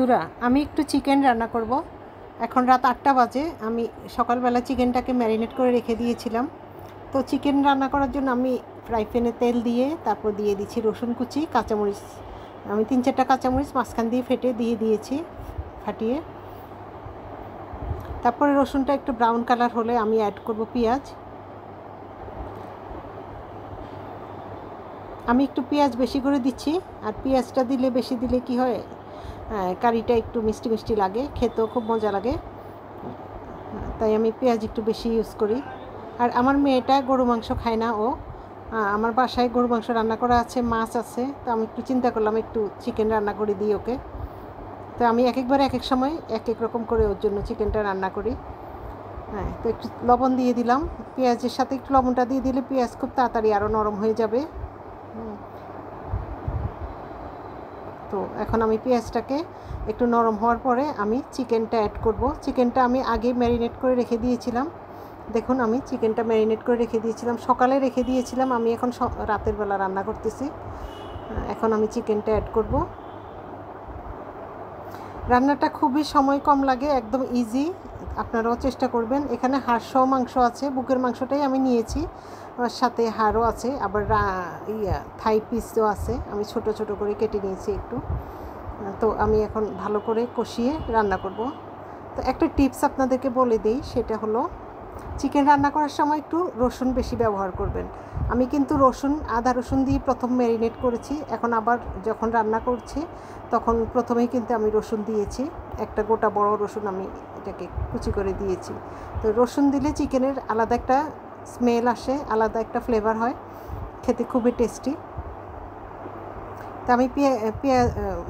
বন্ধুরা, আমি একটু চিকেন রান্না করব। এখন রাত 8টা বাজে। আমি সকালবেলা চিকেনটাকে ম্যারিনেট করে রেখে দিয়েছিলাম। তো চিকেন রান্না করার জন্য আমি ফ্রাই প্যানে তেল দিয়ে তারপর দিয়ে দিচ্ছি রসুন কুচি, কাঁচামরিচ। আমি 3-4টা কাঁচামরিচ মাঝখান দিয়ে ফেটে দিয়ে দিয়েছি, ফাটিয়ে। তারপরে রসুনটা একটু ব্রাউন কালার হলে আমি অ্যাড করব পেঁয়াজ। আমি একটু পেঁয়াজ বেশি করে দিচ্ছি, আর পেঁয়াজটা বেশি দিলে কি হয়, কারিটা একটু মিষ্টি মিষ্টি লাগে, খেতেও খুব মজা লাগে। তাই আমি পেঁয়াজ একটু বেশি ইউজ করি। আর আমার মেয়েটা গরু মাংস খায় না। আমার বাসায় গরু মাংস রান্না করা আছে, মাছ আছে। তো আমি একটু চিন্তা করলাম একটু চিকেন রান্না করে দিই ওকে। তো আমি একবার এক এক সময় এক এক রকম করে ওর জন্য চিকেনটা রান্না করি। তো একটু লবণ দিয়ে দিলাম। পেঁয়াজের সাথে একটু লবণটা দিয়ে দিলে পেঁয়াজ খুব তাড়াতাড়ি আরও নরম হয়ে যাবে। তো এখন আমি পেঁয়াজটাকে একটু নরম হওয়ার পরে আমি চিকেনটা অ্যাড করব। চিকেনটা আমি আগে ম্যারিনেট করে রেখে দিয়েছিলাম। দেখুন, আমি চিকেনটা ম্যারিনেট করে রেখে দিয়েছিলাম, সকালে রেখে দিয়েছিলাম। আমি এখন রাতের বেলা রান্না করতেছি। এখন আমি চিকেনটা অ্যাড করব। রান্নাটা খুবই সময় কম লাগে, একদম ইজি। আপনারাও চেষ্টা করবেন। এখানে হাড়সহ মাংস আছে, বুকের মাংসটাই আমি নিয়েছি, আমার সাথে হাড়ও আছে, আবার থাই পিসও আছে। আমি ছোট ছোট করে কেটে নিয়েছি একটু। তো আমি এখন ভালো করে কষিয়ে রান্না করব। তো একটা টিপস আপনাদেরকে বলে দিই, সেটা হলো চিকেন রান্না করার সময় একটু রসুন বেশি ব্যবহার করবেন। আমি কিন্তু আদা রসুন দিয়ে প্রথম ম্যারিনেট করেছি। এখন আবার যখন রান্না করছি তখন প্রথমেই কিন্তু আমি রসুন দিয়েছি। একটা গোটা বড় রসুন আমি এটাকে কুচি করে দিয়েছি। তো রসুন দিলে চিকেনের আলাদা একটা স্মেল আসে, আলাদা একটা ফ্লেভার হয়, খেতে খুবই টেস্টি। তো আমি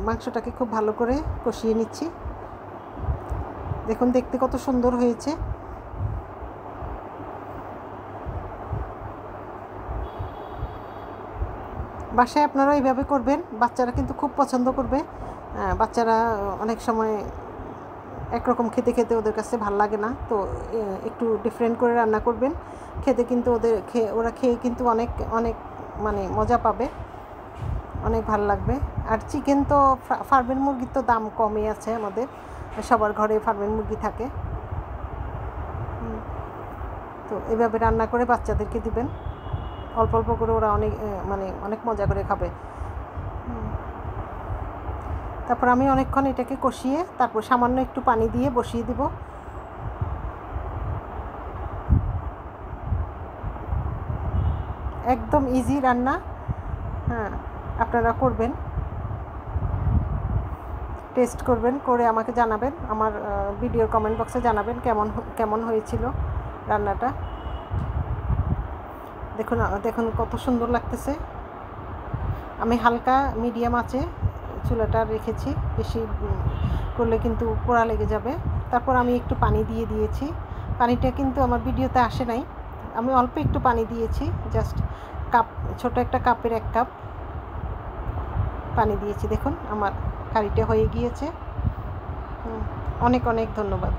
মাংসটাকে খুব ভালো করে কষিয়ে নিচ্ছি। দেখুন দেখতে কত সুন্দর হয়েছে। বাসায় আপনারা এইভাবে করবেন, বাচ্চারা কিন্তু খুব পছন্দ করবে। বাচ্চারা অনেক সময় একরকম খেতে খেতে ওদের কাছে ভালো লাগে না। তো একটু ডিফারেন্ট করে রান্না করবেন, খেতে কিন্তু ওরা খেয়ে কিন্তু অনেক অনেক মানে মজা পাবে, অনেক ভালো লাগবে। আর চিকেন তো ফার্মের মুরগির তো দাম কমই আছে, আমাদের সবার ঘরে ফার্মের মুরগি থাকে। তো এভাবে রান্না করে বাচ্চাদেরকে দিবেন, অল্প অল্প করে, ওরা অনেক মজা করে খাবে। তারপর আমি অনেকক্ষণ এটাকে কষিয়ে তারপর সামান্য একটু পানি দিয়ে বসিয়ে দিব। একদম ইজি রান্না, আপনারা করবেন, টেস্ট করবেন, করে আমাকে জানাবেন। আমার ভিডিওর কমেন্ট বক্সে জানাবেন কেমন হয়েছিল রান্নাটা। দেখুন কত সুন্দর লাগতেছে। আমি হালকা মিডিয়াম আঁচে চুলাটা রেখেছি, বেশি করলে কিন্তু পোড়া লেগে যাবে। তারপর আমি একটু পানি দিয়ে দিয়েছি। পানিটা কিন্তু আমার ভিডিওতে আসে নাই, আমি অল্প একটু পানি দিয়েছি, জাস্ট ছোট একটা কাপের 1 কাপ পানি দিয়েছি। দেখুন আমার কারিটা হয়ে গিয়েছে। অনেক অনেক ধন্যবাদ।